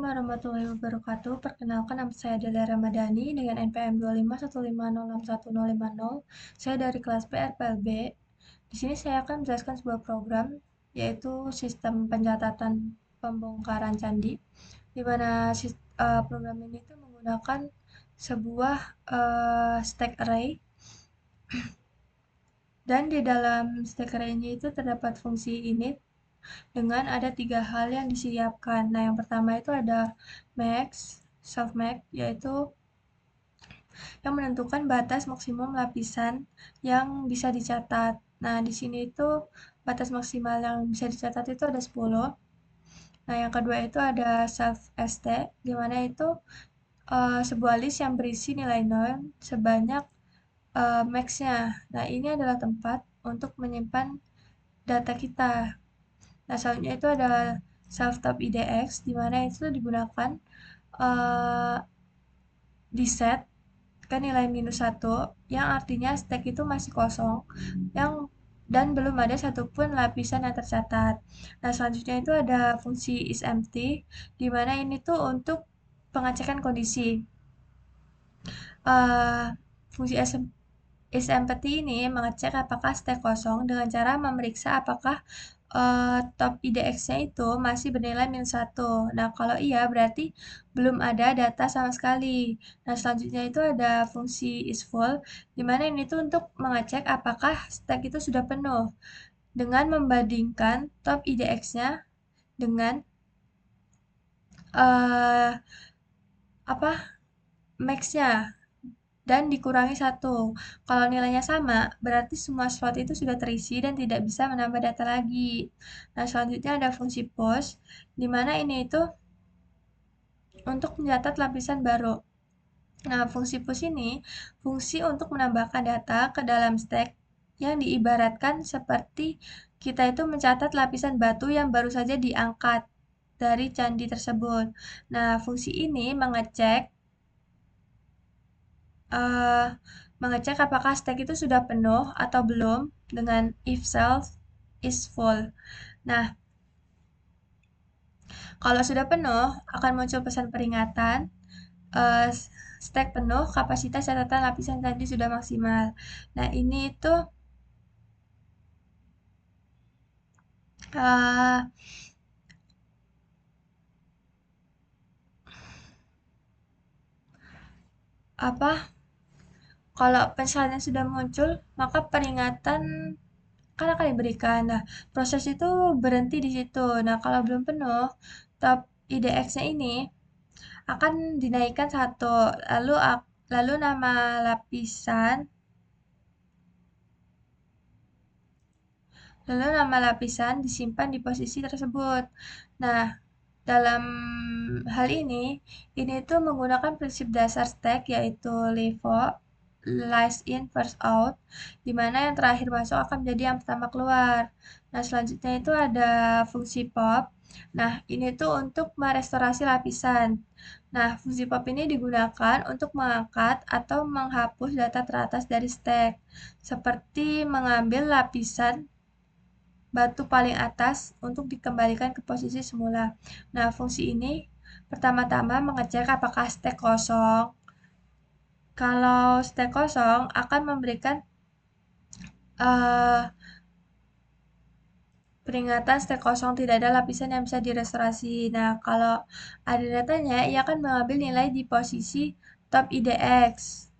warahmatullahi wabarakatuh. Perkenalkan, nama saya Delia Ramadhani dengan NPM 251506150. Saya dari kelas PRPLB. Di sini saya akan menjelaskan sebuah program, yaitu sistem pencatatan pembongkaran candi, di mana program ini tuh menggunakan sebuah stack array, dan di dalam stack array-nya itu terdapat fungsi init dengan ada 3 hal yang disiapkan. Nah, yang pertama itu ada max, softmax, yaitu yang menentukan batas maksimum lapisan yang bisa dicatat. Nah, di sini itu batas maksimal yang bisa dicatat itu ada 10. Nah, yang kedua itu ada self st, di mana itu sebuah list yang berisi nilai 0 sebanyak max-nya. Nah, ini adalah tempat untuk menyimpan data kita. Nah, selanjutnya itu ada self top idx, di mana itu digunakan di set ke nilai -1, yang artinya stack itu masih kosong, dan belum ada satupun lapisan yang tercatat. Nah, selanjutnya itu ada fungsi isEmpty, di mana ini tuh untuk pengecekan kondisi. Fungsi isEmpty ini mengecek apakah stack kosong dengan cara memeriksa apakah top IDX-nya itu masih bernilai -1. Nah, kalau iya berarti belum ada data sama sekali. Nah, selanjutnya itu ada fungsi isFull, di mana ini tuh untuk mengecek apakah stack itu sudah penuh dengan membandingkan top IDX-nya dengan uh, max-nya dan dikurangi 1. Kalau nilainya sama, berarti semua slot itu sudah terisi dan tidak bisa menambah data lagi. Nah, selanjutnya ada fungsi post, di mana ini itu untuk mencatat lapisan baru. Nah, fungsi push ini fungsi untuk menambahkan data ke dalam stack yang diibaratkan seperti kita itu mencatat lapisan batu yang baru saja diangkat dari candi tersebut. Nah, fungsi ini eh, mengecek apakah stack itu sudah penuh atau belum dengan if self is full. Nah, kalau sudah penuh, akan muncul pesan peringatan, eh, stack penuh, kapasitas catatan lapisan tadi sudah maksimal. Nah, ini itu eh, apa? Kalau pesannya sudah muncul, maka peringatan kan akan diberikan. Nah, proses itu berhenti di situ. Nah, kalau belum penuh, top IDX-nya ini akan dinaikkan 1, lalu nama lapisan disimpan di posisi tersebut. Nah, dalam hal ini tuh menggunakan prinsip dasar stack, yaitu LIFO, last in first out, di mana yang terakhir masuk akan menjadi yang pertama keluar. Nah, selanjutnya itu ada fungsi pop. Nah, ini tuh untuk merestorasi lapisan. Nah, fungsi pop ini digunakan untuk mengangkat atau menghapus data teratas dari stack, seperti mengambil lapisan batu paling atas untuk dikembalikan ke posisi semula. Nah, fungsi ini pertama-tama mengecek apakah stack kosong. Kalau stack kosong akan memberikan uh, peringatan stack kosong, tidak ada lapisan yang bisa direstorasi. Nah, kalau ada datanya, ia akan mengambil nilai di posisi top IDX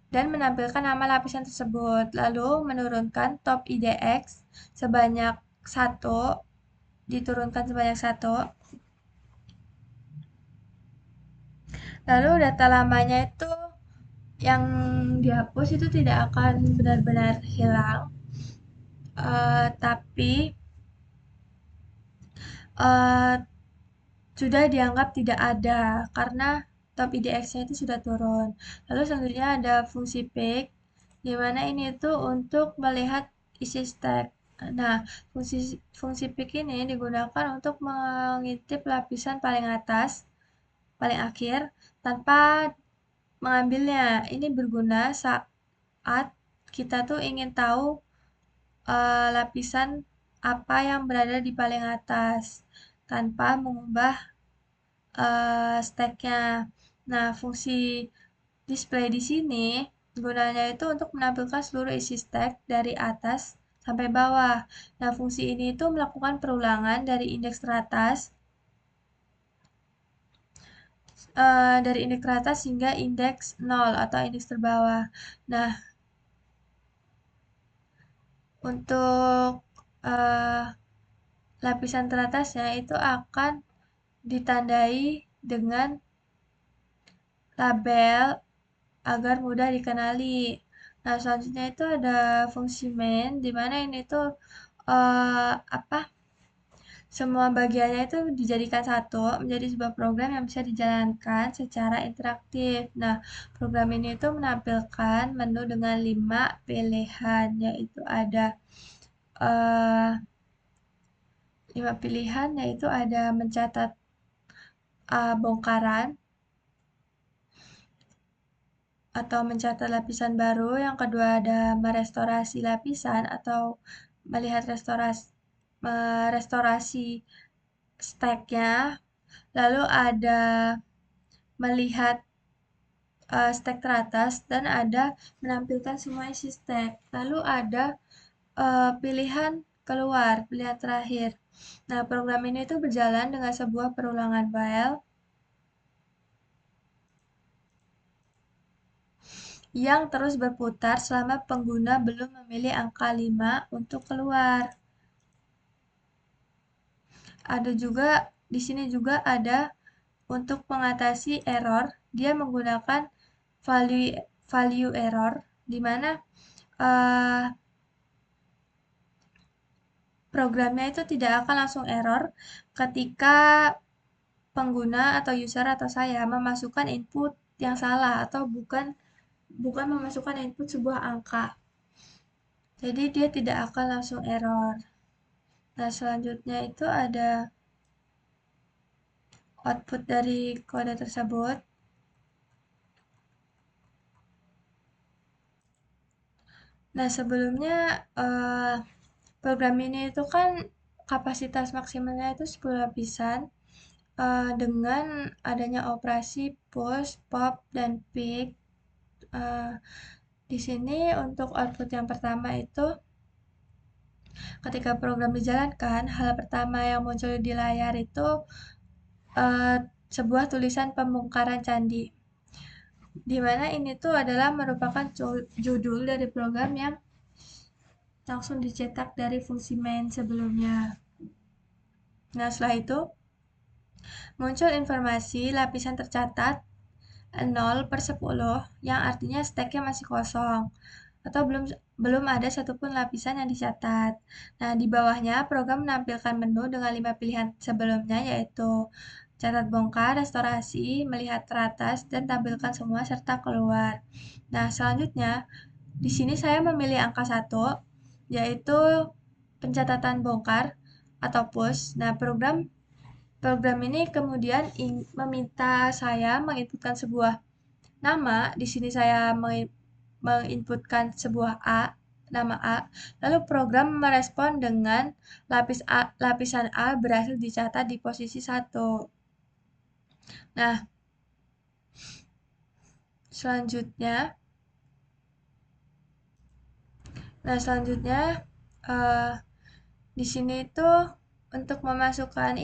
dan menampilkan nama lapisan tersebut. Lalu menurunkan top IDX sebanyak 1, diturunkan sebanyak 1. Lalu data lamanya itu yang dihapus itu tidak akan benar-benar hilang, tapi uh, sudah dianggap tidak ada karena top IDX-nya itu sudah turun. Lalu selanjutnya ada fungsi pick, di mana ini itu untuk melihat isi stack. Nah, fungsi fungsi pick ini digunakan untuk mengintip lapisan paling atas, paling akhir, tanpa mengambilnya. Ini berguna saat kita tuh ingin tahu lapisan apa yang berada di paling atas. tanpa mengubah stack-nya. Nah, fungsi display di sini gunanya itu untuk menampilkan seluruh isi stack dari atas sampai bawah. Nah, fungsi ini itu melakukan perulangan dari indeks teratas hingga indeks 0 atau indeks terbawah. Nah, untuk uh, lapisan teratasnya itu akan ditandai dengan label agar mudah dikenali. Nah, selanjutnya itu ada fungsi main, di mana ini tuh apa? Semua bagiannya itu dijadikan satu menjadi sebuah program yang bisa dijalankan secara interaktif. Nah, program ini itu menampilkan menu dengan 5 pilihan, yaitu ada eh, 5 pilihan, yaitu ada mencatat bongkaran, atau mencatat lapisan baru. Yang kedua ada merestorasi lapisan atau melihat merestorasi stack-nya. Lalu ada melihat stack teratas dan ada menampilkan semua isi stack. Lalu ada pilihan keluar, pilihan terakhir. Nah, program ini itu berjalan dengan sebuah perulangan while yang terus berputar selama pengguna belum memilih angka 5 untuk keluar. Ada juga di sini juga ada untuk mengatasi error, dia menggunakan value value error di mana uh, programnya itu tidak akan langsung error ketika pengguna atau user atau saya memasukkan input yang salah atau bukan bukan memasukkan input sebuah angka. Jadi dia tidak akan langsung error. Nah, selanjutnya itu ada output dari kode tersebut. Nah, sebelumnya program ini itu kan kapasitas maksimalnya itu 10 lapisan dengan adanya operasi push, pop, dan pick. Eh, di sini untuk output yang pertama itu ketika program dijalankan, hal pertama yang muncul di layar itu eh, sebuah tulisan pembongkaran candi. Di mana ini tuh adalah merupakan judul dari program yang langsung dicetak dari fungsi main sebelumnya. Nah, setelah itu muncul informasi lapisan tercatat 0/10 yang artinya stacknya masih kosong atau belum ada satupun lapisan yang dicatat. Nah, di bawahnya program menampilkan menu dengan 5 pilihan sebelumnya yaitu catat bongkar, restorasi, melihat teratas, dan tampilkan semua serta keluar. Nah, selanjutnya di sini saya memilih angka 1 yaitu pencatatan bongkar atau push. Nah, program ini kemudian meminta saya menginputkan sebuah nama. Di sini saya menginputkan sebuah nama A, lalu program merespon dengan lapisan A berhasil dicatat di posisi 1. Nah, selanjutnya, selanjutnya eh, di sini itu untuk memasukkan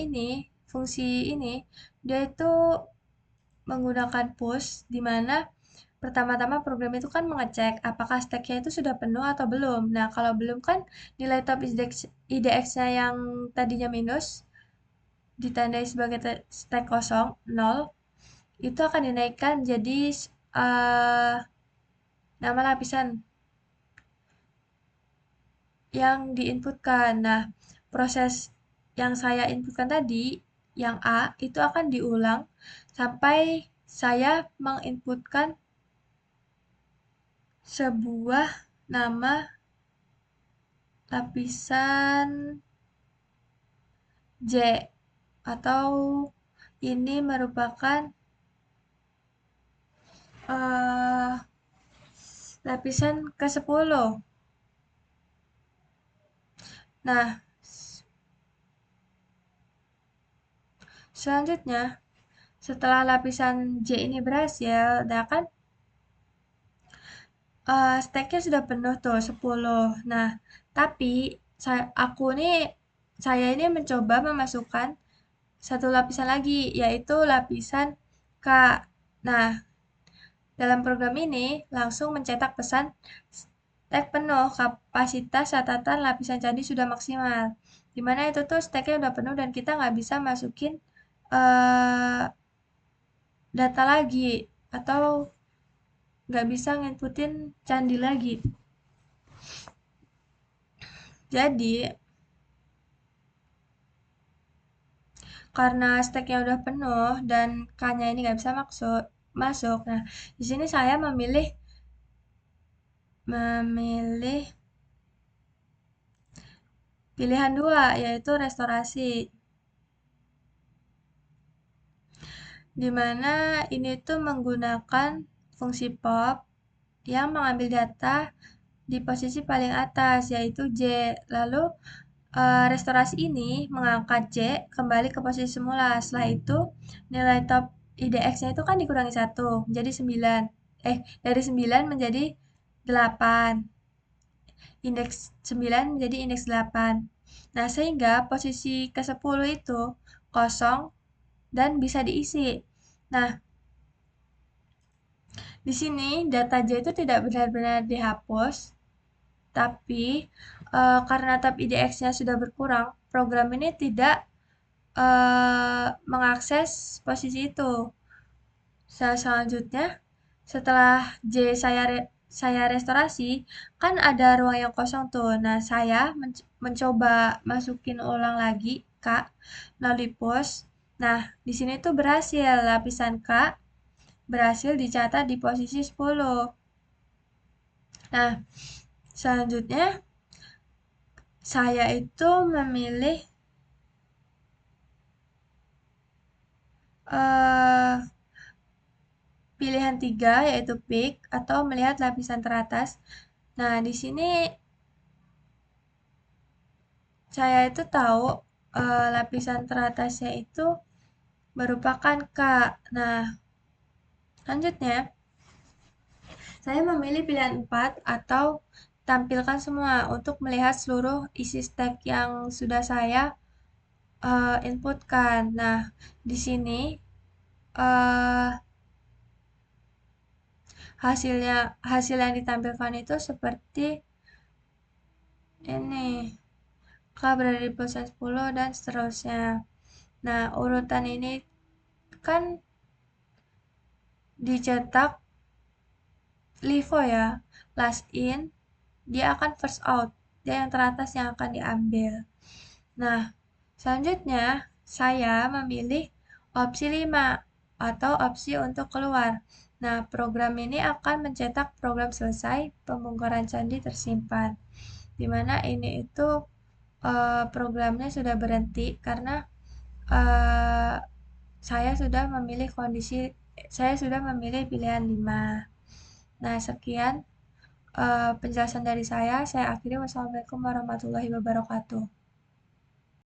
fungsi ini, dia itu menggunakan push, di mana pertama-tama program itu kan mengecek apakah stack-nya itu sudah penuh atau belum. Nah, kalau belum kan nilai top IDX-nya yang tadinya minus ditandai sebagai stack kosong 0 itu akan dinaikkan jadi uh, nama lapisan yang diinputkan. Nah, proses yang saya inputkan tadi, yang A, itu akan diulang sampai saya menginputkan sebuah nama lapisan J atau ini merupakan uh, lapisan ke-10. Nah, Selanjutnya, setelah lapisan J ini berhasil, nah kan stack-nya sudah penuh tuh 10. Nah, tapi saya ini mencoba memasukkan satu lapisan lagi, yaitu lapisan K. Nah, dalam program ini langsung mencetak pesan stack penuh, kapasitas catatan lapisan candi sudah maksimal. Dimana itu tuh stacknya udah penuh dan kita nggak bisa masukin eh, data lagi atau nggak bisa nginputin candi lagi. Jadi karena stacknya udah penuh dan K-nya ini nggak bisa masuk. Nah, di sini saya memilih pilihan dua, yaitu restorasi. Di mana ini tuh menggunakan fungsi pop yang mengambil data di posisi paling atas, yaitu J. Lalu restorasi ini mengangkat J kembali ke posisi semula. Setelah itu, nilai top IDX-nya itu kan dikurangi 1, menjadi 9. Dari 9 menjadi 8. Indeks 9 menjadi indeks 8. Nah, sehingga posisi ke-10 itu kosong dan bisa diisi. Nah, di sini data J itu tidak benar-benar dihapus, tapi karena tab IDX-nya sudah berkurang, program ini tidak mengakses posisi itu. Selanjutnya, setelah J saya restorasi, kan ada ruang yang kosong tuh. Nah, saya mencoba masukin ulang lagi K melalui push. Nah, di sini tuh berhasil lapisan K berhasil dicatat di posisi 10. Nah, selanjutnya saya itu memilih eh, pilihan 3 yaitu pick atau melihat lapisan teratas. Nah, di sini saya itu tahu lapisan teratasnya itu merupakan K. Nah, selanjutnya saya memilih pilihan 4 atau tampilkan semua untuk melihat seluruh isi stack yang sudah saya inputkan. Nah, di sini uh, hasil yang ditampilkan itu seperti ini. K berada di posisi 10 dan seterusnya. Nah, urutan ini kan dicetak LIFO ya. Last in, dia akan first out. Dia yang teratas yang akan diambil. Nah, selanjutnya saya memilih opsi 5 atau opsi untuk keluar. Nah, program ini akan mencetak program selesai, pembongkaran candi tersimpan. Dimana ini itu programnya sudah berhenti karena uh, saya sudah memilih pilihan 5. Nah, sekian penjelasan dari saya. Saya akhiri. Wassalamualaikum warahmatullahi wabarakatuh.